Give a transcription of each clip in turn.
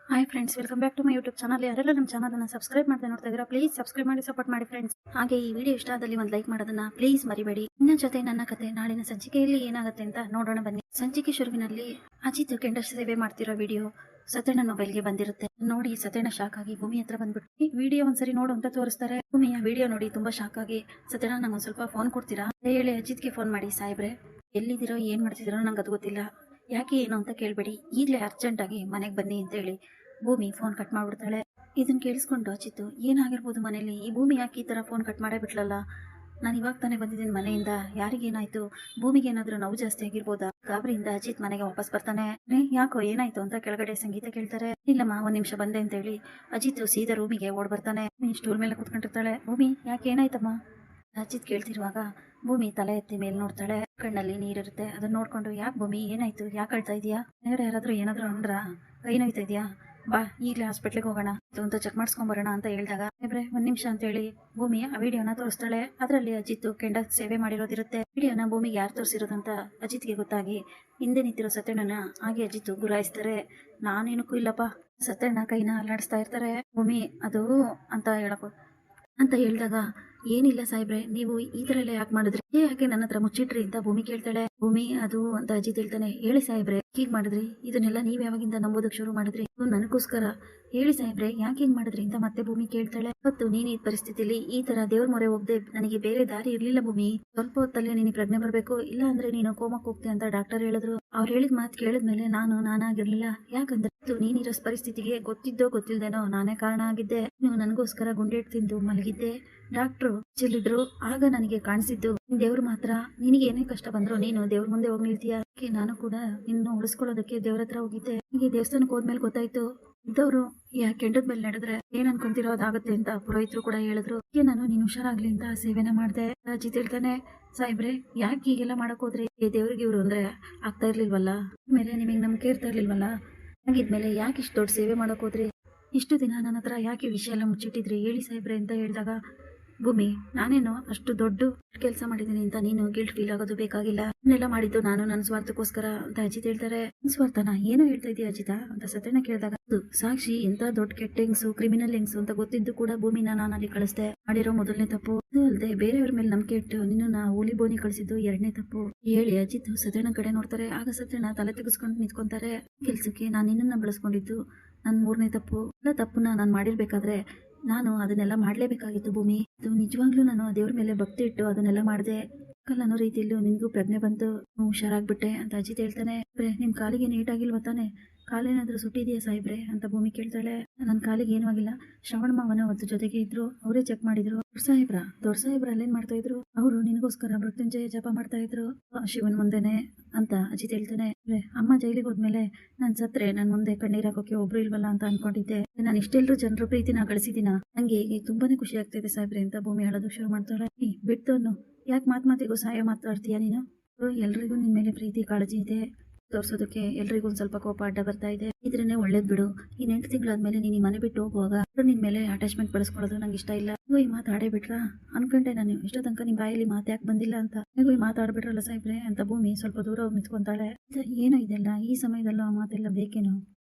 Hi friends, welcome back to my YouTube channel. ಯಾರೆಲ್ಲ ನಮ್ಮ ಚಾನಲನ್ನು ಸಬ್ಸ್ಕ್ರೈಬ್ ಮಾಡ್ತಾ ನೋಡ್ತಾ ಇದ್ದೀರಾ, ಪ್ಲೀಸ್ ಸಬ್ಸ್ಕ್ರೈಬ್ ಮಾಡಿ ಸಪೋರ್ಟ್ ಮಾಡಿ ಫ್ರೆಂಡ್ಸ್. ಹಾಗೆ ಈ ವಿಡಿಯೋ ಇಷ್ಟ ಆದಲ್ಲಿ ಒಂದು ಲೈಕ್ ಮಾಡೋದನ್ನ ಪ್ಲೀಸ್ ಮರಿಬೇಡಿ. ಇನ್ನ ಜೊತೆ ನನ್ನ ಕತೆ ನಾಳಿನ ಸಂಚಿಕೆಯಲ್ಲಿ ಏನಾಗುತ್ತೆ ಅಂತ ನೋಡೋಣ ಬನ್ನಿ. ಸಂಚಿಕೆ ಶುರುವಿನಲ್ಲಿ ಅಜಿತ್ ಕೆಂಡ ಸೇವೆ ಮಾಡ್ತಿರೋ ವಿಡಿಯೋ ಸತ್ಯಣ್ಣ ಮೊಬೈಲ್ಗೆ ಬಂದಿರುತ್ತೆ. ನೋಡಿ ಸತ್ಯಣ್ಣ ಶಾಕ್ ಆಗಿ ಭೂಮಿ ಹತ್ರ ಬಂದ್ಬಿಟ್ಟು ಈ ವಿಡಿಯೋ ಒಂದ್ಸರಿ ನೋಡು ಅಂತ ತೋರಿಸ್ತಾರೆ. ಭೂಮಿಯ ವಿಡಿಯೋ ನೋಡಿ ತುಂಬಾ ಶಾಕ್ ಆಗಿ, ಸತ್ಯಣ್ಣ ನಂಗೆ ಒಂದ್ ಸ್ವಲ್ಪ ಫೋನ್ ಕೊಡ್ತೀರಾ ಹೇಳಿ ಅಜಿತ್ಗೆ ಫೋನ್ ಮಾಡಿ. ಸಾಹೇಬ್ರೆ ಎಲ್ಲಿದ್ದೀರೋ ಏನ್ ಮಾಡ್ತಿದ್ದೀರೋ ನಂಗೆ ಅದು ಗೊತ್ತಿಲ್ಲ, ಯಾಕೆ ಏನು ಅಂತ ಕೇಳ್ಬೇಡಿ, ಈಗಲೇ ಅರ್ಜೆಂಟ್ ಆಗಿ ಮನೆಗೆ ಬನ್ನಿ ಅಂತ ಹೇಳಿ ಭೂಮಿ ಫೋನ್ ಕಟ್ ಮಾಡ್ಬಿಡ್ತಾಳೆ. ಇದನ್ನ ಕೇಳಿಸ್ಕೊಂಡು ಅಚಿತ್ ಏನಾಗಿರ್ಬೋದು ಮನೇಲಿ, ಈ ಭೂಮಿ ಯಾಕೆ ಈ ತರ ಫೋನ್ ಕಟ್ ಮಾಡೇ ಬಿಟ್ಲಲ್ಲ, ನಾನು ಇವಾಗ ತಾನೇ ಬಂದಿದ್ದೀನಿ ಮನೆಯಿಂದ, ಯಾರಿಗೇನಾಯ್ತು, ಭೂಮಿಗೆ ಏನಾದ್ರೂ ನೋವು ಜಾಸ್ತಿ ಆಗಿರ್ಬೋದಾ? ಗಾಬರಿಯಿಂದ ಅಜಿತ್ ಮನೆಗೆ ವಾಪಸ್ ಬರ್ತಾನೆ. ಯಾಕೋ ಏನಾಯ್ತು ಅಂತ ಕೆಳಗಡೆ ಸಂಗೀತ ಕೇಳ್ತಾರೆ. ಇಲ್ಲಮ್ಮ ಒಂದ್ ನಿಮಿಷ ಬಂದೆ ಅಂತ ಹೇಳಿ ಅಜಿತ್ ಸೀದಾ ರೂಮಿಗೆ ಓಡ್ ಬರ್ತಾನೆ. ಸ್ಟೂಲ್ ಮೇಲೆ ಕುತ್ಕೊಂಡಿರ್ತಾಳೆ. ಭೂಮಿ ಯಾಕೆ ಏನಾಯ್ತಮ್ಮ? ಅಜಿತ್ ಕೇಳ್ತಿರುವಾಗ ಭೂಮಿ ತಲೆ ಎತ್ತಿ ಮೇಲೆ ನೋಡ್ತಾಳೆ. ಕಣ್ಣಲ್ಲಿ ನೀರಿರುತ್ತೆ. ಅದನ್ನ ನೋಡ್ಕೊಂಡು ಯಾಕೆ ಭೂಮಿ ಏನಾಯ್ತು, ಯಾಕೆ ಅಳ್ತಾ ಇದೀಯಾ, ಯಾರಾದ್ರೂ ಏನಾದ್ರು ಅಂದ್ರ, ಕೈ ನೋಯ್ತಾ ಇದೆಯಾ, ಬಾ ಈಗಲೇ ಹಾಸ್ಪಿಟ್ಲಿಗೆ ಹೋಗೋಣ ಅಂತ ಚೆಕ್ ಮಾಡಿಸ್ಕೊಂಡ್ ಬರೋಣ ಅಂತ ಹೇಳಿದಾಗ ಒಂದ್ ನಿಮಿಷ ಅಂತ ಹೇಳಿ ಭೂಮಿ ಆ ವಿಡಿಯೋನ ತೋರಿಸ್ತಾಳೆ. ಅದರಲ್ಲಿ ಅಜಿತ್ ಕೆಂಡ ಸೇವೆ ಮಾಡಿರೋದಿರುತ್ತೆ. ವಿಡಿಯೋನ ಭೂಮಿಗೆ ಯಾರು ತೋರಿಸಿರೋದಂತ ಅಜಿತ್ಗೆ ಗೊತ್ತಾಗಿ ಹಿಂದೆ ನಿಂತಿರೋ ಸತ್ಯಣ್ಣನ ಹಾಗೆ ಅಜಿತ್ ಗುರಾಯಿಸ್ತಾರೆ. ನಾನೇನಕ್ಕೂ ಇಲ್ಲಪ್ಪ. ಸತ್ಯಣ್ಣ ಕೈನ ಅಲ್ಲಾಡಿಸ್ತಾ ಇರ್ತಾರೆ. ಭೂಮಿ ಅದು ಅಂತ ಹೇಳಿದಾಗ ಏನಿಲ್ಲ ಸಾಹೇಬ್ರೆ, ನೀವು ಈ ತರ ಎಲ್ಲ ಯಾಕೆ ಮಾಡಿದ್ರಿ, ಯಾಕೆ ನನ್ನ ಹತ್ರ ಮುಚ್ಚಿಟ್ರಿ ಅಂತ ಭೂಮಿ ಕೇಳ್ತಾಳೆ. ಭೂಮಿ ಅದು ಅಂತ ಅಜಿತ್ ಹೇಳ್ತಾನೆ. ಹೇಳಿ ಸಾಹೇಬ್ರೆ ಹೀಗ್ ಮಾಡಿದ್ರಿ, ಇದನ್ನೆಲ್ಲ ನೀವ್ ಯಾವಾಗಿಂದ ನಂಬೋದಕ್ ಶುರು ಮಾಡಿದ್ರಿ, ನನಗೋಸ್ಕರ ಹೇಳಿ ಸಾಹೇಬ್ರೆ ಯಾಕೆ ಹಿಂಗ್ ಮಾಡಿದ್ರಿ ಅಂತ ಮತ್ತೆ ಭೂಮಿ ಕೇಳ್ತಾಳೆ. ಹೊತ್ತು ನೀನ್ ಈ ಪರಿಸ್ಥಿತಿಲಿ ಈ ತರ ದೇವ್ರ ಮೊರೆ ಹೋಗದೆ ನನಗೆ ಬೇರೆ ದಾರಿ ಇರ್ಲಿಲ್ಲ ಭೂಮಿ. ಸ್ವಲ್ಪ ಹೊತ್ತಲ್ಲೇ ನೀನು ಪ್ರಜ್ಞೆ ಬರ್ಬೇಕು, ಇಲ್ಲ ಅಂದ್ರೆ ನೀನು ಕೋಮಕ್ ಹೋಗ್ತೆ ಅಂತ ಡಾಕ್ಟರ್ ಹೇಳಿದ್ರು. ಅವ್ರು ಹೇಳಿದ ಮಾತು ಕೇಳಿದ್ಮೇಲೆ ನಾನಾಗಿರ್ಲಿಲ್ಲ. ಯಾಕಂದ್ರೆ ನೀನಿರೋ ಪರಿಸ್ಥಿತಿಗೆ ಗೊತ್ತಿದ್ದೋ ಗೊತ್ತಿಲ್ದೇನೋ ನಾನೇ ಕಾರಣ ಆಗಿದ್ದೆ. ನೀವು ನನಗೋಸ್ಕರ ಗುಂಡೇಟ್ ತಿಂದು ಮಲಗಿದ್ದೆ, ಡಾಕ್ಟ್ರು ಚೆಲ್ಲಿದ್ರು, ಆಗ ನನಗೆ ಕಾಣಿಸಿದ್ದು ದೇವ್ರು ಮಾತ್ರ. ನಿನಗೆ ಏನೇ ಕಷ್ಟ ಬಂದ್ರು ನೀನು ದೇವ್ರ ಮುಂದೆ ಹೋಗಿ ನಿಲ್ತೀಯ. ನಾನು ಕೂಡ ನಿನ್ನ ಉಳಿಸ್ಕೊಳ್ಳೋದಕ್ಕೆ ದೇವ್ರ ಹತ್ರ ಹೋಗಿದ್ದೆ. ನಿಮಗೆ ದೇವಸ್ಥಾನಕ್ಕೆ ಹೋದ್ಮೇಲೆ ಗೊತ್ತಾಯ್ತು ಇದ್ದವ್ರು ಯಾಕೆ ಕೆಂಡದ ಮೇಲೆ ನಡೆದ್ರೆ ಏನ್ ಅನ್ಕೊಂತಿರೋ ಅದಾಗುತ್ತೆ ಅಂತ ಪುರೋಹಿತರು ಕೂಡ ಹೇಳಿದ್ರು. ನಾನು ನೀನ್ ಹುಷಾರಾಗ್ಲಿ ಅಂತ ಸೇವೆನ ಮಾಡ್ದೆ. ಅಜಿತ್ ಹೇಳ್ತಾನೆ, ಸಾಹೇಬ್ರೆ ಯಾಕೆ ಹೀಗೆಲ್ಲ ಮಾಡಕ್ ಹೋದ್ರಿ, ದೇವ್ರಿಗೆ ಇವ್ರು ಅಂದ್ರೆ ಆಗ್ತಾ ಇರ್ಲಿಲ್ವಲ್ಲ, ಮೇಲೆ ನಿಮಗೆ ನಂಬಿಕೆ ಇರ್ತಾ ಇರ್ಲಿಲ್ವಲ್ಲ, ಹಾಗಿದ್ಮೇಲೆ ಯಾಕೆ ಇಷ್ಟು ದೊಡ್ಡ ಸೇವೆ ಮಾಡಕ್ ಹೋದ್ರಿ, ಇಷ್ಟು ದಿನ ನನ್ನ ಹತ್ರ ಯಾಕೆ ವಿಷಯ ಎಲ್ಲ ಮುಚ್ಚಿಟ್ಟಿದ್ರಿ ಹೇಳಿ ಸಾಹೇಬ್ರೆ ಅಂತ ಹೇಳಿದಾಗ ಭೂಮಿ ನಾನೇನು ಅಷ್ಟು ದೊಡ್ಡ ಕೆಲಸ ಮಾಡಿದ್ದೀನಿ ಅಂತ ನೀನು ಗಿಲ್ಟ್ ಫೀಲ್ ಆಗೋದು ಬೇಕಾಗಿಲ್ಲ, ಇದನ್ನೆಲ್ಲ ಮಾಡಿದ್ದು ನಾನು ನನ್ನ ಸ್ವಾರ್ಥಕ್ಕೋಸ್ಕರ ಅಂತ ಅಜಿತ್ ಹೇಳ್ತಾರೆ. ಸ್ವಾರ್ಥನ ಏನೋ ಹೇಳ್ತಾ ಇದೀಯ ಅಜಿತ ಅಂತ ಸತ್ಯನ ಕೇಳಿದಾಗ ಸಾಕ್ಷಿ ಎಂತ ದೊಡ್ಡ ಕೆಟ್ಟ ಹೆಂಗ್ಸು, ಕ್ರಿಮಿನಲ್ ಹೆಂಗ್ಸು ಅಂತ ಗೊತ್ತಿದ್ದು ಕೂಡ ಭೂಮಿನ ನಾನು ಅಲ್ಲಿ ಕಳಿಸ್ದೆ, ಮಾಡಿರೋ ಮೊದಲನೇ ತಪ್ಪು. ಅದು ಅಲ್ಲದೆ ಬೇರೆಯವ್ರ ಮೇಲೆ ನಂಬಿಕೆ ಇಟ್ಟು ನಿನ್ನ ಹುಲಿ ಬೋನಿ ಕಳಿಸಿದ್ದು ಎರಡನೇ ತಪ್ಪು ಹೇಳಿ ಅಜಿತ್ ಸತ್ಯನ ಕಡೆ ನೋಡ್ತಾರೆ. ಆಗ ಸತ್ಯನ ತಲೆ ತೆಗೆಸ್ಕೊಂಡು ನಿಂತ್ಕೊಂತಾರೆ. ಕೆಲ್ಸಕ್ಕೆ ನಾನು ನಿನ್ನನ್ನ ಬಳಸ್ಕೊಂಡಿದ್ದು ನನ್ ಮೂರನೇ ತಪ್ಪು. ಎಲ್ಲ ತಪ್ಪನ್ನ ನಾನು ಮಾಡಿರ್ಬೇಕಾದ್ರೆ ನಾನು ಅದನ್ನೆಲ್ಲ ಮಾಡ್ಲೇಬೇಕಾಗಿತ್ತು ಭೂಮಿ. ಇದು ನಿಜವಾಗ್ಲೂ ನಾನು ದೇವ್ರ ಮೇಲೆ ಭಕ್ತಿ ಇಟ್ಟು ಅದನ್ನೆಲ್ಲ ಮಾಡಿದೆ. ಅನ್ನೋ ರೀತಿಯಲ್ಲೂ ನಿನ್ಗೂ ಪ್ರಜ್ಞೆ ಬಂತು, ಹುಷಾರಾಗ್ಬಿಟ್ಟೆ ಅಂತ ಅಜಿತ್ ಹೇಳ್ತಾನೆ. ನಿಮ್ ಕಾಲಿಗೆ ನೀಟಾಗಿಲ್ವ ತಾನೆ, ಕಾಲೇನಾದ್ರೂ ಸುಟ್ಟಿದೆಯಾ ಸಾಹೇಬ್ರೆ ಅಂತ ಭೂಮಿ ಕೇಳ್ತಾಳೆ. ನನ್ನ ಕಾಲಿಗೆ ಏನೂ ಆಗಿಲ್ಲ, ಶ್ರವಣ ಮಾವನ ಅವತ್ತು ಜೊತೆಗೆ ಇದ್ರು, ಅವರೇ ಚೆಕ್ ಮಾಡಿದ್ರು. ದೊಡ್ಡ ಸಾಹೇಬ್ರ ಅಲ್ಲೇನ್ ಮಾಡ್ತಾ ಇದ್ರು, ಅವರು ನಿನಗೋಸ್ಕರ ಮೃತ್ಯುಂಜಯ ಜಪ ಮಾಡ್ತಾ ಇದ್ರು ಶಿವನ್ ಮುಂದೆನೆ ಅಂತ ಅಜಿತ್ ಹೇಳ್ತಾನೆ. ಅಮ್ಮ ಜೈಲಿಗೆ ಹೋದ್ಮೇಲೆ ನಾನ್ ಸತ್ರೆ ನನ್ ಮುಂದೆ ಕಣ್ಣೀರ್ ಹಾಕೋಕೆ ಒಬ್ರು ಇಲ್ವಲ್ಲ ಅಂತ ಅನ್ಕೊಂಡಿದ್ದೆ, ನಾನು ಇಷ್ಟೆಲ್ಲರೂ ಜನರ ಪ್ರೀತಿನ ಗಳಿಸಿದಿನ, ನಂಗೆ ತುಂಬಾನೇ ಖುಷಿ ಆಗ್ತಿದೆ ಸಾಹೇಬ್ರೆ ಅಂತ ಭೂಮಿ ಹೇಳೋದು ಶುರು ಮಾಡ್ತಾಳೆ. ಬಿಡ್ತೋನು ಯಾಕೆ ಮಾತಿಗೂ ಸಹಾಯ ಮಾತಾಡ್ತೀಯ ನೀನು, ಎಲ್ರಿಗೂ ನಿನ್ ಮೇಲೆ ಪ್ರೀತಿ ಕಾಳಜಿ ಇದೆ, ತೋರ್ಸೋದಕ್ಕೆ ಎಲ್ರಿಗೂ ಒಂದ್ ಸ್ವಲ್ಪ ಕೋಪ ಅಡ್ಡ ಬರ್ತಾ ಇದೆ, ಇದ್ರೇನೆ ಒಳ್ಳೇದ್ ಬಿಡು. ಈ 8 ತಿಂಗಳಾದ್ಮೇಲೆ ನೀನ್ ಈ ಮನೆ ಬಿಟ್ಟು ಹೋಗುವಾಗ ನಿನ್ ಮೇಲೆ ಅಟ್ಯಾಚ್ಮೆಂಟ್ ಬೆಳೆಸ್ಕೊಳ್ಳೋದು ನಂಗೆ ಇಷ್ಟ ಇಲ್ಲ. ನೀವು ಈ ಮಾತಾಡೇ ಬಿಟ್ರಾ ಅನ್ಕೊಂಡೆ ನಾನು, ಇಷ್ಟೋ ತನಕ ನಿಮ್ ಬಾಯಲ್ಲಿ ಮಾತು ಯಾಕೆ ಬಂದಿಲ್ಲ ಅಂತ. ನೀವು ಈ ಮಾತಾಡ್ಬಿಟ್ರಲ್ಲ ಸಾಹೇಬ್ರೆ ಅಂತ ಭೂಮಿ ಸ್ವಲ್ಪ ದೂರ ಹೋಗಿ ನಿಂತ್ಕೊಂತಾಳೆ. ಏನೋ ಇದೆಲ್ಲ ಈ ಸಮಯದಲ್ಲೂ ಆ ಮಾತೆಲ್ಲ ಬೇಕೇನೋ,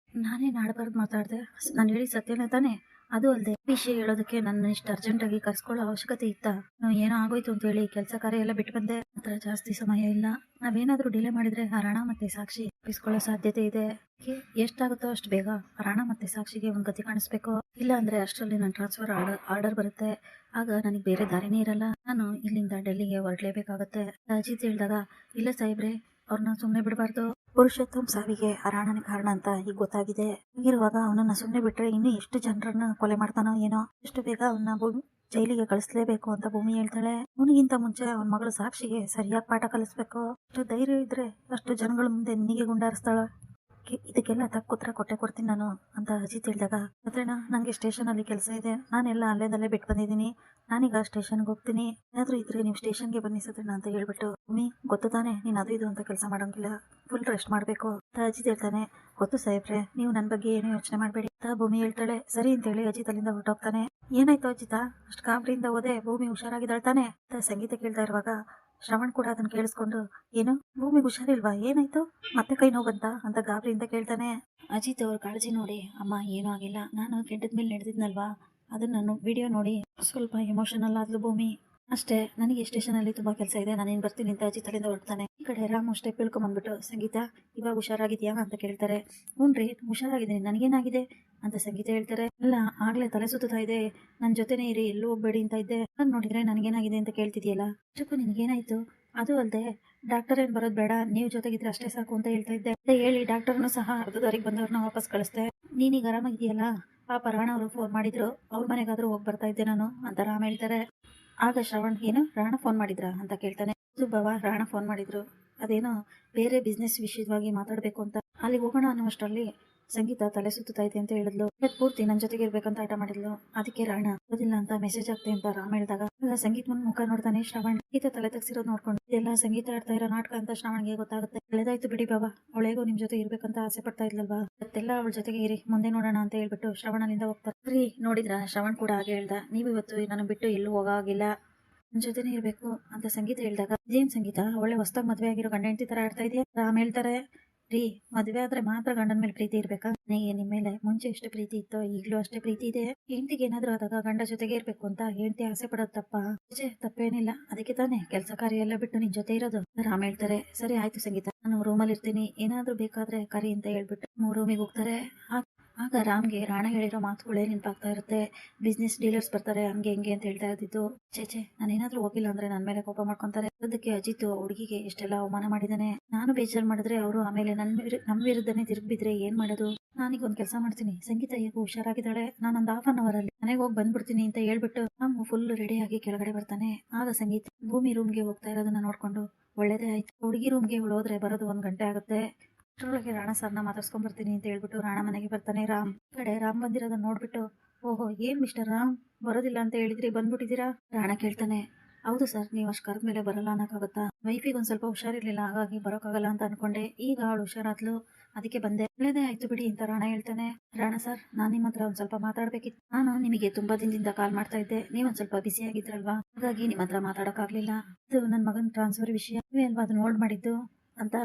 ನಾನೇ ನಾಡಬಾರ್ದು ಮಾತಾಡ್ದೆ, ನಾನು ಹೇಳಿ ಸತ್ಯನ ತಾನೆ, ಅದು ಅಲ್ಲದೆ ವಿಷಯ ಹೇಳೋದಕ್ಕೆ ನನ್ನ ಇಷ್ಟು ಅರ್ಜೆಂಟ್ ಆಗಿ ಕರ್ಸ್ಕೊಳ್ಳೋ ಅವಶ್ಯಕತೆ ಇತ್ತ, ಏನೋ ಆಗೋಯ್ತು ಅಂತ ಹೇಳಿ ಕೆಲಸ ಕಾರ್ಯ ಎಲ್ಲ ಬಿಟ್ಟು ಬಂದೆ, ಹತ್ರ ಜಾಸ್ತಿ ಸಮಯ ಇಲ್ಲ, ನಾವೇನಾದ್ರೂ ಡಿಲೇ ಮಾಡಿದ್ರೆ ಆ ರಾಣ ಮತ್ತೆ ಸಾಕ್ಷಿ ತಪ್ಪಿಸ್ಕೊಳ್ಳೋ ಸಾಧ್ಯತೆ ಇದೆ. ಎಷ್ಟಾಗುತ್ತೋ ಅಷ್ಟು ಬೇಗ ರಾಣ ಮತ್ತೆ ಸಾಕ್ಷಿಗೆ ಒಂದ್ ಗತಿ ಕಾಣಿಸ್ಬೇಕು, ಇಲ್ಲ ಅಂದ್ರೆ ಅಷ್ಟರಲ್ಲಿ ನನ್ನ ಟ್ರಾನ್ಸ್ಫರ್ ಆರ್ಡರ್ ಬರುತ್ತೆ, ಆಗ ನನಗೆ ಬೇರೆ ದಾರಿನೇ ಇರಲ್ಲ, ನಾನು ಇಲ್ಲಿಂದ ಡೆಲ್ಲಿಗೆ ಹೊರಡ್ಲೇಬೇಕಾಗತ್ತೆ. ಅಜಿತ್ ಹೇಳಿದಾಗ ಇಲ್ಲ ಸಾಹೇಬ್ರೆ ಅವ್ರನ್ನ ಸುಮ್ನೆ ಬಿಡಬಾರ್ದು, ಪುರುಷೋತ್ತಮ್ ಸಾವಿಗೆ ರಾಣನೇ ಕಾರಣ ಅಂತ ಈಗ ಗೊತ್ತಾಗಿದೆ, ಹೀಗಿರುವಾಗ ಅವನನ್ನ ಸುಮ್ನೆ ಬಿಟ್ರೆ ಇನ್ನು ಎಷ್ಟು ಜನರನ್ನ ಕೊಲೆ ಮಾಡ್ತಾನೋ ಏನೋ, ಎಷ್ಟು ಬೇಗ ಅವನ್ನ ಜೈಲಿಗೆ ಕಳಿಸ್ಲೇಬೇಕು ಅಂತ ಭೂಮಿ ಹೇಳ್ತಾಳೆ. ಅವನಿಗಿಂತ ಮುಂಚೆ ಅವನ ಮಗಳು ಸಾಕ್ಷಿಗೆ ಸರಿಯಾಗಿ ಪಾಠ ಕಲಿಸ್ಬೇಕು, ಅಷ್ಟು ಧೈರ್ಯ ಇದ್ರೆ ಅಷ್ಟು ಜನಗಳ ಮುಂದೆ ನಿನಗೆ ಗುಂಡಾರಿಸ್ತಾಳ, ಇದಕ್ಕೆಲ್ಲ ತಕ್ಕ ಉತ್ತರ ಕೊಡ್ತೀನಿ ನಾನು ಅಂತ ಅಜಿತ್ ಹೇಳಿದಾಗ ಅದ್ರೇನ ನಂಗೆ ಸ್ಟೇಷನ್ ಅಲ್ಲಿ ಕೆಲಸ ಇದೆ, ನಾನೆಲ್ಲ ಅಲ್ಲೇದಲ್ಲೇ ಬಿಟ್ಟು ಬಂದಿದ್ದೀನಿ, ನಾನೀಗ ಸ್ಟೇಷನ್ಗೆ ಹೋಗ್ತೀನಿ, ಏನಾದ್ರೂ ಇದ್ರೆ ನೀವು ಸ್ಟೇಷನ್ಗೆ ಬನ್ನಿ ಸತ್ಯಣ್ಣ ಅಂತ ಹೇಳ್ಬಿಟ್ಟು ಭೂಮಿ ಗೊತ್ತು ತಾನೆ ನೀನ್ ಅದು ಇದು ಅಂತ ಕೆಲಸ ಮಾಡೋಂಗಿಲ್ಲ, ಫುಲ್ ರೆಸ್ಟ್ ಮಾಡ್ಬೇಕು ಅಂತ ಅಜಿತ್ ಹೇಳ್ತಾನೆ. ಗೊತ್ತು ಸಾಹೇಬ್ರೆ ನೀವು ನನ್ನ ಬಗ್ಗೆ ಏನು ಯೋಚನೆ ಮಾಡ್ಬೇಡಿ ಅಂತ ಭೂಮಿ ಹೇಳ್ತಾಳೆ. ಸರಿ ಅಂತ ಹೇಳಿ ಅಜಿತ್ ಅಲ್ಲಿಂದ ಹೊರಟೋಗ್ತಾನೆ. ಏನಾಯ್ತು ಅಜಿತ ಅಷ್ಟು ಗಾಬರಿಯಿಂದ ಹೋದೆ, ಭೂಮಿ ಹುಷಾರಾಗಿದ್ದಾಳ್ತಾನೆ ಅಂತ ಸಂಗೀತ ಕೇಳ್ತಾ ಇರುವಾಗ ಶ್ರವಣ್ ಕೂಡ ಅದನ್ನ ಕೇಳಿಸ್ಕೊಂಡು, ಏನು ಭೂಮಿಗೆ ಹುಷಾರಿಲ್ವಾ, ಏನಾಯ್ತು, ಮತ್ತೆ ಕೈ ನೋವು ಬಂತಾ ಅಂತ ಗಾಬರಿಯಿಂದ ಕೇಳ್ತಾನೆ. ಅಜಿತ್ ಅವ್ರ ಕಾಳಜಿ ನೋಡಿ, ಅಮ್ಮ ಏನೂ ಆಗಿಲ್ಲ, ನಾನು ಕೆಂಡದ ಮೇಲೆ ನಡೆದಿದ್ನಲ್ವಾ, ಅದನ್ನ ವಿಡಿಯೋ ನೋಡಿ ಸ್ವಲ್ಪ ಎಮೋಷನಲ್ ಆದ್ಲು ಭೂಮಿ, ಅಷ್ಟೇ. ನನಗೆ ಸ್ಟೇಷನ್ ಅಲ್ಲಿ ತುಂಬಾ ಕೆಲಸ ಇದೆ, ನಾನೇನು ಬರ್ತೀನಿ ಅಂತ ಅಜಿತ್ ಅಲ್ಲಿಂದ ಹೊರಡ್ತಾನೆ. ಈ ಕಡೆ ರಾಮು ಸ್ಟೆಪ್ ಇಳ್ಕೊಂಡ್ಬಂದ್ಬಿಟ್ಟು, ಸಂಗೀತ ಇವಾಗ ಹುಷಾರಾಗಿದ್ಯಾ ಅಂತ ಕೇಳ್ತಾರೆ. ಹ್ಞೂನ್ರಿ ಹುಷಾರಾಗಿದ್ದೀನಿ, ನನಗೇನಾಗಿದೆ ಅಂತ ಸಂಗೀತ ಹೇಳ್ತಾರೆ. ಅಲ್ಲ ಆಗ್ಲೇ ತಲೆ ಸುತ್ತಾ ಇದೆ, ನನ್ನ ಜೊತೆನೇ ಇರಿ, ಎಲ್ಲೂ ಹೋಗ್ಬೇಡಿ ಅಂತ ಇದ್ದೆ, ನಾನು ನೋಡಿದ್ರೆ ನನಗೇನಾಗಿದೆ ಅಂತ ಕೇಳ್ತಿದ್ಯಲ್ಲ, ಅಷ್ಟಕ್ಕೂ ನಿನಗೇನಾಯ್ತು, ಅದು ಅಲ್ಲದೆ ಡಾಕ್ಟರ್ ಏನ್ ಬರೋದು ಬೇಡ, ನೀವು ಜೊತೆಗಿದ್ರೆ ಅಷ್ಟೇ ಸಾಕು ಅಂತ ಹೇಳ್ತಾ ಇದ್ದೆ ಅಂತ ಹೇಳಿ ಡಾಕ್ಟರ್ನು ಸಹ ಅರ್ಧದವರೆಗೆ ಬಂದವ್ರನ್ನ ವಾಪಸ್ ಕಳಿಸ್ದೆ. ನೀನೀಗ ಆರಾಮಾಗಿದೆಯಲ್ಲ, ಪಾಪ ರಾಣ ಅವರು ಫೋನ್ ಮಾಡಿದ್ರು, ಅವ್ರ ಮನೆಗಾದ್ರೂ ಹೋಗಿ ಬರ್ತಾ ಇದ್ದೆ ನಾನು ಅಂತ ರಾಮ್ ಹೇಳ್ತಾರೆ. ಆಗ ಶ್ರವಣ್, ಏನು ರಾಣ ಫೋನ್ ಮಾಡಿದ್ರಾ ಅಂತ ಕೇಳ್ತಾನೆ. ಬಾವ ರಾಣ ಫೋನ್ ಮಾಡಿದ್ರು, ಅದೇನೋ ಬೇರೆ ಬಿಸ್ನೆಸ್ ವಿಷಯವಾಗಿ ಮಾತಾಡ್ಬೇಕು ಅಂತ, ಅಲ್ಲಿ ಹೋಗೋಣ ಅನ್ನುವಷ್ಟರಲ್ಲಿ ಸಂಗೀತ ತಲೆ ಸುತ್ತಾ ಇದೆ ಅಂತ ಹೇಳಿದ್ಲು. ಇವತ್ತು ಪೂರ್ತಿ ನನ್ನ ಜೊತೆಗೆ ಇರ್ಬೇಕಂತ ಆಟ ಮಾಡಿದ್ಲು, ಅದಕ್ಕೆ ರಾಣ ಓದಿಲ್ಲ ಅಂತ ಮೆಸೇಜ್ ಆಗ್ತೆ ಅಂತ ರಾಮ್ ಹೇಳಿದಾಗ ಸಂಗೀತ ಮುಖ ನೋಡ್ತಾನೆ ಶ್ರವಣ್. ಸಂಗೀತ ತಲೆ ತಗ್ಸಿರೋದು ನೋಡ್ಕೊಂಡು, ಇದೆಲ್ಲ ಸಂಗೀತ ಆಡ್ತಾ ಇರೋ ನಾಟಕ ಅಂತ ಶ್ರವಣ್ಗೆ ಗೊತ್ತಾಗುತ್ತೆ. ಒಳ್ಳೇದಾಯ್ತು ಬಿಡಿ ಬಾಬಾ, ಅವಳೇಗೋ ನಿಮ್ ಜೊತೆ ಇರ್ಬೇಕಂತ ಆಸೆ ಪಡ್ತಾ ಇದ್ಲಲ್ವಾ, ಮತ್ತೆಲ್ಲ ಅವಳ ಜೊತೆಗೆ ಇರಿ, ಮುಂದೆ ನೋಡೋಣ ಅಂತ ಹೇಳ್ಬಿಟ್ಟು ಶ್ರವಣ್ ಅಲ್ಲಿಂದ ಹೋಗ್ತಾರೆ. ಸರಿ ನೋಡಿದ್ರ, ಶ್ರವಣ್ ಕೂಡ ಹಾಗೆ ಹೇಳ್ದ, ನೀವು ಇವತ್ತು ನಾನು ಬಿಟ್ಟು ಎಲ್ಲೂ ಹೋಗಾಗಿಲ್ಲ, ನನ್ನ ಜೊತೆನೇ ಇರ್ಬೇಕು ಅಂತ ಸಂಗೀತ ಹೇಳಿದಾಗ, ಇದೇನ್ ಸಂಗೀತ ಒಳ್ಳೆ ಹೊಸ್ತಾಗ ಮದ್ವೆ ಆಗಿರೋ ಗಂಡ ಹೆಂಡತಿ ತರ ಆಡ್ತಾ ಇದೆಯಾ. ರಾಮ್ ಹೇಳ್ತಾರೆ, ರೀ ಮದ್ವೆ ಆದ್ರೆ ಮಾತ್ರ ಗಂಡನ ಮೇಲೆ ಪ್ರೀತಿ ಇರ್ಬೇಕಾ, ನನಗೆ ನಿಮ್ ಮೇಲೆ ಮುಂಚೆ ಎಷ್ಟು ಪ್ರೀತಿ ಇತ್ತೋ ಈಗ್ಲೂ ಅಷ್ಟೇ ಪ್ರೀತಿ ಇದೆ. ಹೆಂಡತಿಗೆ ಏನಾದ್ರು ಆದಾಗ ಗಂಡ ಜೊತೆಗೆ ಇರ್ಬೇಕು ಅಂತ ಹೆಂಡತಿ ಆಸೆ ಪಡೋದು ತಪ್ಪಾ, ತಪ್ಪೇನಿಲ್ಲ, ಅದಕ್ಕೆ ತಾನೇ ಕೆಲಸ ಕಾರ್ಯ ಎಲ್ಲ ಬಿಟ್ಟು ನಿನ್ ಜೊತೆ ಇರೋದು. ರಾಮ್ ಹೇಳ್ತಾರೆ, ಸರಿ ಆಯ್ತು ಸಂಗೀತ, ನಾನು ರೂಮಲ್ಲಿ ಇರ್ತೀನಿ, ಏನಾದ್ರೂ ಬೇಕಾದ್ರೆ ಕರಿ ಅಂತ ಹೇಳ್ಬಿಟ್ಟು ರೂಮಿಗೆ ಹೋಗ್ತಾರೆ. ಆಗ ರಾಮ್ಗೆ ರಾಣ ಹೇಳಿರೋ ಮಾತುಗಳೇ ನೆನಪಾಗ್ತಾ ಇರುತ್ತೆ. ಬಿಸ್ನೆಸ್ ಡೀಲರ್ಸ್ ಬರ್ತಾರೆ ಹಂಗೆ ಹಿಂಗೆ ಅಂತ ಹೇಳ್ತಾ ಇದ್ದಿದ್ದು, ಚೇಚೆ ನಾನೇನಾದ್ರೂ ಹೋಗಿಲ್ಲ ಅಂದ್ರೆ ನನ್ನ ಮೇಲೆ ಕೋಪ ಮಾಡ್ಕೊಂತಾರೆ. ಅದಕ್ಕೆ ಅಜಿತ್ ಹುಡುಗಿಗೆ ಎಷ್ಟೆಲ್ಲ ಅವಮಾನ ಮಾಡಿದಾನೆ, ನಾನು ಬೇಜಾರು ಮಾಡಿದ್ರೆ ಅವರು ಆಮೇಲೆ ನಮ್ಮ ವಿರುದ್ಧನೇ ತಿರುಗಿಬಿದ್ರೆ ಏನ್ ಮಾಡೋದು. ನಾನೀಗ ಒಂದ್ ಕೆಲಸ ಮಾಡ್ತೀನಿ, ಸಂಗೀತ ಈಗ ಹುಷಾರಾಗಿದ್ದಾಳೆ, ನಾನೊಂದು ½ ಅಲ್ಲಿ ಮನೆಗೆ ಹೋಗಿ ಬಂದ್ಬಿಡ್ತೀನಿ ಅಂತ ಹೇಳ್ಬಿಟ್ಟು ರಾಮು ಫುಲ್ ರೆಡಿ ಆಗಿ ಕೆಳಗಡೆ ಬರ್ತಾನೆ. ಆಗ ಸಂಗೀತ ಭೂಮಿ ರೂಮ್ಗೆ ಹೋಗ್ತಾ ಇರೋದನ್ನ ನೋಡ್ಕೊಂಡು, ಒಳ್ಳೇದೇ ಆಯ್ತು, ಹುಡುಗಿ ರೂಮ್ಗೆ ಹೋದ್ರೆ ಬರೋದು 1 ಗಂಟೆ ಆಗುತ್ತೆ, ಅಷ್ಟರೊಳಗೆ ರಾಣ ಸರ್ನ ಮಾತಾಡ್ಸ್ಕೊಂಡ್ ಬರ್ತೀನಿ ಅಂತ ಹೇಳ್ಬಿಟ್ಟು ರಾಣ ಮನೆಗೆ ಬರ್ತಾನೆ. ರಾಮ್ ಕಡೆ ರಾಮ್ ಬಂದಿರೋದನ್ನ ನೋಡ್ಬಿಟ್ಟು, ಓಹೋ ಏನ್ ಮಿಸ್ಟರ್ ರಾಮ್ ಬರೋದಿಲ್ಲ ಅಂತ ಹೇಳಿದ್ರಿ, ಬಂದ್ಬಿಟ್ಟಿದ್ದೀರಾ. ರಾಣ ಕೇಳ್ತಾನೆ, ಹೌದು ಸರ್, ನೀವು ಅಷ್ಟು ಕರೆದ ಮೇಲೆ ಬರಲ್ಲ ಅನ್ನಕ್ಕಾಗತ್ತಾ, ವೈಫಿಗೆ ಒಂದ್ ಸ್ವಲ್ಪ ಹುಷಾರಿರ್ಲಿಲ್ಲ, ಹಾಗಾಗಿ ಬರೋಕ್ಕಾಗಲ್ಲ ಅಂತ ಅನ್ಕೊಂಡೆ, ಈಗ ಅವಳು ಹುಷಾರಾದ್ಲು, ಅದಕ್ಕೆ ಬಂದೆ, ಒಳ್ಳೇದೇ ಆಯ್ತು ಬಿಡಿ ಅಂತ ರಾಣ ಹೇಳ್ತಾನೆ. ರಾಣ ಸರ್, ನಾನ್ ನಿಮ್ಮ ಹತ್ರ ಒಂದ್ ಸ್ವಲ್ಪ ಮಾತಾಡ್ಬೇಕಿತ್ತು, ನಾನು ನಿಮಗೆ ತುಂಬಾ ದಿನದಿಂದ ಕಾಲ್ ಮಾಡ್ತಾ ಇದ್ದೆ, ನೀವೊಂದ್ ಸ್ವಲ್ಪ ಬಿಸಿ ಆಗಿದ್ರಲ್ವಾ, ಹಾಗಾಗಿ ನಿಮ್ಮ ಹತ್ರ ಮಾತಾಡೋಕ್ಕಾಗ್ಲಿಲ್ಲ, ಇದು ನನ್ನ ಮಗನ್ ಟ್ರಾನ್ಸ್ಫರ್ ವಿಷಯ, ನೀವೇ ಅಲ್ವಾ ಅದನ್ನ ಹೋಲ್ಡ್ ಮಾಡಿದ್ದು ಅಂತ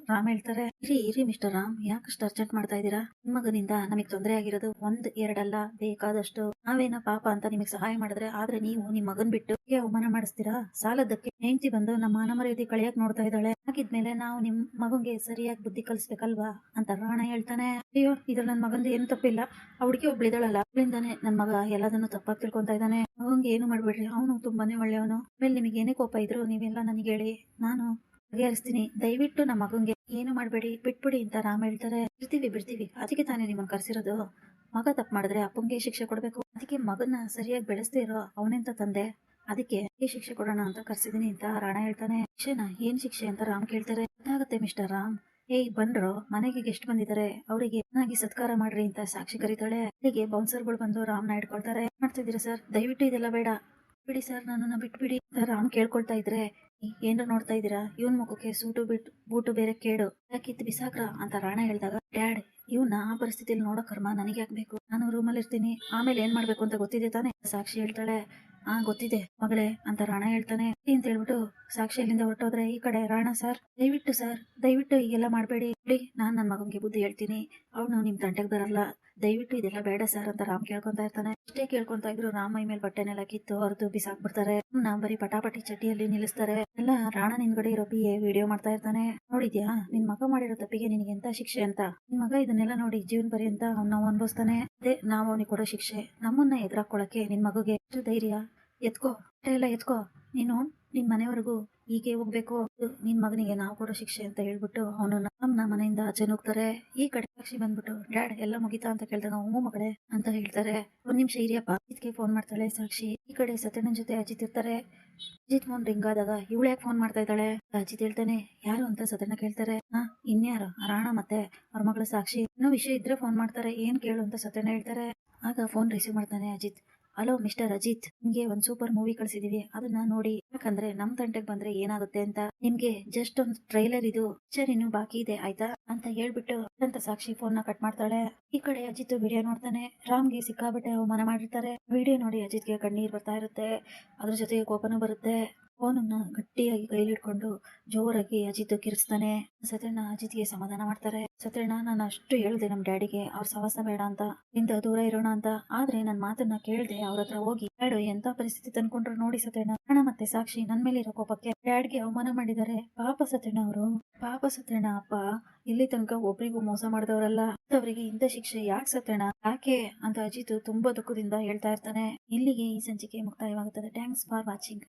ರಾಮ್ ಹೇಳ್ತಾರೆ. ಇರಿ ಮಿಸ್ಟರ್ ರಾಮ್, ಯಾಕಷ್ಟು ಅರ್ಜೆಂಟ್ ಮಾಡ್ತಾ ಇದ್ದೀರಾ, ನಿಮ್ಮ ಮಗನಿಂದ ನಮಗ್ ತೊಂದರೆ ಆಗಿರೋದು 1, 2 ಅಲ್ಲ, ಬೇಕಾದಷ್ಟು, ನಾವೇನ ಪಾಪ ಅಂತ ನಿಮಗ್ ಸಹಾಯ ಮಾಡಿದ್ರೆ, ಆದ್ರೆ ನೀವು ನಿಮ್ ಮಗನ್ ಬಿಟ್ಟು ಅವಮಾನ ಮಾಡಿಸ್ತೀರಾ, ಸಾಲದಕ್ಕೆ ಹೆಂಡತಿ ಬಂದು ನಮ್ಮ ಮಾನ ಮರ್ಯಾದೆ ಕಳಿಯಕ್ ನೋಡ್ತಾ ಇದ್ದಾಳೆ, ಹಾಗಿದ್ಮೇಲೆ ನಾವು ನಿಮ್ ಮಗಂಗೆ ಸರಿಯಾಗಿ ಬುದ್ಧಿ ಕಲಿಸ್ಬೇಕಲ್ವಾ ಅಂತ ರಾಣ ಹೇಳ್ತಾನೆ. ಅಯ್ಯೋ ಇದ್ರಲ್ಲಿ ನನ್ ಮಗಂದು ಏನು ತಪ್ಪಿಲ್ಲ, ಆ ಹುಡುಗಿ ಒಬ್ಳಿದಾಳಲ್ಲ, ಅವಳಿಂದಾನೆ ನನ್ ಮಗ ಎಲ್ಲದನ್ನು ತಪ್ಪಾಗಿ ತಿಳ್ಕೊಂತಾ ಇದ್ದಾನೆ, ಮಗಂಗೆ ಏನು ಮಾಡ್ಬೇಡ್ರಿ, ಅವನು ತುಂಬಾನೇ ಒಳ್ಳೆಯವನು, ಆಮೇಲೆ ನಿಮಗೆ ಏನೇ ಕೋಪ ಇದ್ರು ನೀವೆಲ್ಲ ನನಗೆ ಹೇಳಿ, ನಾನು ಬಗೆಹರಿಸ್ತೀನಿ, ದಯವಿಟ್ಟು ನಮ್ಮ ಮಗಂಗೆ ಏನು ಮಾಡ್ಬೇಡಿ, ಬಿಟ್ಬಿಡಿ ಅಂತ ರಾಮ್ ಹೇಳ್ತಾರೆ. ಬಿಡ್ತೀವಿ, ಅದಕ್ಕೆ ತಾನೇ ನಿಮ್ಮನ್ನ ಕರ್ಸಿರೋದು, ಮಗ ತಪ್ಪು ಮಾಡಿದ್ರೆ ಅಪ್ಪಂಗೆ ಶಿಕ್ಷೆ ಕೊಡ್ಬೇಕು, ಅದಕ್ಕೆ ಮಗನ ಸರಿಯಾಗಿ ಬೆಳೆಸ್ದೇ ಇರೋ ಅವನೆಂತ ತಂದೆ, ಅದಕ್ಕೆ ಶಿಕ್ಷೆ ಕೊಡೋಣ ಅಂತ ಕರ್ಸಿದೀನಿ ಅಂತ ರಾಣ ಹೇಳ್ತಾನೆ. ಶಿಕ್ಷೆನಾ, ಏನ್ ಶಿಕ್ಷೆ ಅಂತ ರಾಮ್ ಕೇಳ್ತಾರೆ. ಗೊತ್ತಾಗುತ್ತೆ ಮಿಸ್ಟರ್ ರಾಮ್, ಏಯ್ ಬಂದ್ರು ಮನೆಗೆ ಗೆಸ್ಟ್ ಬಂದಿದ್ದಾರೆ, ಅವರಿಗೆ ಚೆನ್ನಾಗಿ ಸತ್ಕಾರ ಮಾಡ್ರಿ ಅಂತ ಸಾಕ್ಷಿ ಕರೀತಾಳೆ. ಅಲ್ಲಿಗೆ ಬೌನ್ಸರ್ಗಳು ಬಂದು ರಾಮ್ನ ಇಟ್ಕೊಳ್ತಾರೆ. ಮಾಡ್ತಿದ್ದೀರಾ ಸರ್, ದಯವಿಟ್ಟು ಇದೆಲ್ಲ ಬೇಡ, ಬಿಡಿ ಸರ್, ನನ್ನನ್ನ ಬಿಟ್ಬಿಡಿ ಅಂತ ರಾಮ್ ಕೇಳ್ಕೊಳ್ತಾ ಇದ್ರೆ, ಏನ್ರ ನೋಡ್ತಾ ಇದ್ದೀರಾ, ಇವನ್ ಮುಖಕ್ಕೆ ಸೂಟು ಬೂಟು ಬೇರೆ ಕೇಡು, ಯಾಕಿತ್ತು ಬಿಸಾಕ್ರ ಅಂತ ರಾಣ ಹೇಳಿದಾಗ, ಡ್ಯಾಡ್ ಇವನ್ನ ಆ ಪರಿಸ್ಥಿತಿಯಲ್ಲಿ ನೋಡೋ ಕರ್ಮ ನನಗೆ ಆಗ್ಬೇಕು, ನಾನು ರೂಮಲ್ಲಿ ಇರ್ತೀನಿ, ಆಮೇಲೆ ಏನ್ ಮಾಡ್ಬೇಕು ಅಂತ ಗೊತ್ತಿದೆ ತಾನೆ, ಸಾಕ್ಷಿ ಹೇಳ್ತಾಳೆ. ಗೊತ್ತಿದೆ ಮಗಳೇ ಅಂತ ರಾಣ ಹೇಳ್ತಾನೆ. ಅಂತ ಹೇಳ್ಬಿಟ್ಟು ಸಾಕ್ಷಿ ಅಲ್ಲಿಂದ ಹೊರಟೋದ್ರೆ, ಈ ಕಡೆ ರಾಣ, ಸರ್ ದಯವಿಟ್ಟು ಈಗೆಲ್ಲ ಮಾಡ್ಬೇಡಿ, ನಾನ್ ನನ್ ಮಗಂಗೆ ಬುದ್ಧಿ ಹೇಳ್ತೀನಿ, ಅವನು ನಿಮ್ ತಂಟೆಗೆ ಬರಲ್ಲ, ದಯವಿಟ್ಟು ಇದೆಲ್ಲ ಬೇಡ ಸರ್ ಅಂತ ರಾಮ್ ಕೇಳ್ಕೊಂತಾ ಇರ್ತಾನೆ. ಅಷ್ಟೇ ಕೇಳ್ಕೊಂತಾ ಇದ್ರು ರಾಮ್ ಮೈ ಮೇಲೆ ಬಟ್ಟೆನೆಲ್ಲ ಕಿತ್ತು ಹೊರತು ಬಿಸಾಕ್ಬಿಡ್ತಾರೆ. ಬರೀ ಪಟಾಪಟಿ ಚಟಿಯಲ್ಲಿ ನಿಲ್ಲಿಸ್ತಾರೆ. ಎಲ್ಲ ರಾಣ ನಿನ್ಗಡೆ ಇರೋ PA ವಿಡಿಯೋ ಮಾಡ್ತಾ ಇರ್ತಾನೆ. ನೋಡಿದ್ಯಾ ನಿನ್ ಮಗ ಮಾಡಿರೋ ತಪ್ಪಿಗೆ ನಿನಗೆ ಎಂತ ಶಿಕ್ಷೆ ಅಂತ, ನಿನ್ ಮಗ ಇದನ್ನೆಲ್ಲ ನೋಡಿ ಜೀವನ ಪರ್ಯಂತ ನಾವು ಅನ್ಭವಿಸ್ತಾನೆ, ಅದೇ ನಾವು ಅವನಿಗೆ ಕೊಡೋ ಶಿಕ್ಷೆ. ನಮ್ಮನ್ನ ಎದುರಾಕೊಳ್ಳಕ್ಕೆ ನಿನ್ ಮಗುಗೆ ಎಷ್ಟು ಧೈರ್ಯ, ಎತ್ಕೋ ನೀನು ನಿನ್ ಮನೆವರೆಗೂ ಹೀಗೆ ಹೋಗ್ಬೇಕು, ನಿನ್ ಮಗನಿಗೆ ನಾವು ಕೊಡೋ ಶಿಕ್ಷೆ ಅಂತ ಹೇಳ್ಬಿಟ್ಟು ಅವನು ನಮ್ಮ ಮನೆಯಿಂದ ಆಚೆ ಹೋಗ್ತಾರೆ. ಈ ಕಡೆ ಸಾಕ್ಷಿ ಬಂದ್ಬಿಟ್ಟು, ಡ್ಯಾಡ್ ಎಲ್ಲ ಮುಗಿತಾ ಅಂತ ಕೇಳಿದಾಗ, ಹ್ಞೂ ಮಗಳೇ ಅಂತ ಹೇಳ್ತಾರೆ. 1 ನಿಮಿಷ ಇರಿಯಪ್ಪ, ಅಜಿತ್ಗೆ ಫೋನ್ ಮಾಡ್ತಾಳೆ ಸಾಕ್ಷಿ. ಈ ಕಡೆ ಸತ್ಯಣ್ಣನ ಜೊತೆ ಅಜಿತ್ ಇರ್ತಾರೆ. ಅಜಿತ್ ಫೋನ್ ರಿಂಗ್ ಆದಾಗ ಇವಳು ಯಾಕೆ ಫೋನ್ ಮಾಡ್ತಾ ಇದ್ದಾಳೆ, ಅಜಿತ್ ಹೇಳ್ತಾನೆ, ಯಾರು ಅಂತ ಸತ್ಯಣ್ಣ ಕೇಳ್ತಾರೆ. ಇನ್ಯಾರು, ರಾಣ ಮತ್ತೆ ಅವ್ರ ಮಗಳ ಸಾಕ್ಷಿ, ಇನ್ನೂ ವಿಷಯ ಇದ್ರೆ ಫೋನ್ ಮಾಡ್ತಾರೆ, ಏನ್ ಕೇಳು ಅಂತ ಸತ್ಯಣ್ಣ ಹೇಳ್ತಾರೆ. ಆಗ ಫೋನ್ ರಿಸೀವ್ ಮಾಡ್ತಾನೆ ಅಜಿತ್. ಹಲೋ ಮಿಸ್ಟರ್ ಅಜಿತ್, ನಿಮ್ಗೆ ಒಂದ್ ಸೂಪರ್ ಮೂವಿ ಕಳ್ಸಿದೀವಿ, ಅದನ್ನ ನೋಡಿ, ಯಾಕಂದ್ರೆ ನಮ್ ತಂಟೆಗೆ ಬಂದ್ರೆ ಏನಾಗುತ್ತೆ ಅಂತ, ನಿಮ್ಗೆ ಜಸ್ಟ್ ಒಂದ್ ಟ್ರೈಲರ್ ಇದು, ಪಿಕ್ಚರ್ ಇನ್ನು ಬಾಕಿ ಇದೆ ಆಯ್ತಾ ಅಂತ ಹೇಳ್ಬಿಟ್ಟು ಅಂತ ಸಾಕ್ಷಿ ಫೋನ್ ನ ಕಟ್ ಮಾಡ್ತಾಳೆ. ಈ ಕಡೆ ಅಜಿತ್ ವಿಡಿಯೋ ನೋಡ್ತಾನೆ. ರಾಮ್ಗೆ ಸಿಕ್ಕಾಬಿಟ್ಟೆ ಅವಮಾನ ಮಾಡಿರ್ತಾರೆ. ವಿಡಿಯೋ ನೋಡಿ ಅಜಿತ್ಗೆ ಕಣ್ಣೀರ್ ಬರ್ತಾ ಇರುತ್ತೆ, ಅದ್ರ ಜೊತೆಗೆ ಕೋಪನೂ ಬರುತ್ತೆ. ಫೋನನ್ನ ಗಟ್ಟಿಯಾಗಿ ಕೈಲಿಡ್ಕೊಂಡು ಜೋರಾಗಿ ಅಜಿತ್ ಕಿರಿಸ್ತಾನೆ. ಸತ್ಯಣ್ಣ ಅಜಿತ್ಗೆ ಸಮಾಧಾನ ಮಾಡ್ತಾರೆ. ಸತ್ಯಣ್ಣ, ನಾನು ಅಷ್ಟು ಹೇಳ್ದೆ ನಮ್ ಡ್ಯಾಡಿಗೆ ಅವ್ರ ಸವಾಸ ಬೇಡ ಅಂತ, ಇಂದ ದೂರ ಇರೋಣ ಅಂತ. ಆದ್ರೆ ನನ್ ಮಾತನ್ನ ಕೇಳ್ದೆ ಅವ್ರ ಹತ್ರ ಹೋಗಿ ಡ್ಯಾಡ್ ಎಂತ ಪರಿಸ್ಥಿತಿ ತಂದ್ಕೊಂಡ್ರು ನೋಡಿ ಸತ್ಯಣ್ಣ. ಹಣ ಮತ್ತೆ ಸಾಕ್ಷಿ ನನ್ ಮೇಲೆ ಇರೋ ಕೋಪಕ್ಕೆ ಡ್ಯಾಡ್ಗೆ ಅವಮಾನ ಮಾಡಿದ್ದಾರೆ. ಪಾಪ ಸತ್ಯಣ್ಣ ಅವರು, ಪಾಪ ಸತ್ಯಣ್ಣ ಅಪ್ಪ ಇಲ್ಲಿ ತನಕ ಒಬ್ರಿಗೂ ಮೋಸ ಮಾಡಿದವರಲ್ಲ, ಅವರಿಗೆ ಇಂಥ ಶಿಕ್ಷೆ ಯಾಕೆ ಸತ್ಯಣ್ಣ, ಯಾಕೆ ಅಂತ ಅಜಿತ್ ತುಂಬಾ ದುಃಖದಿಂದ ಹೇಳ್ತಾ ಇರ್ತಾನೆ. ಇಲ್ಲಿಗೆ ಈ ಸಂಚಿಕೆ ಮುಕ್ತಾಯವಾಗುತ್ತದೆ. Thanks for watching.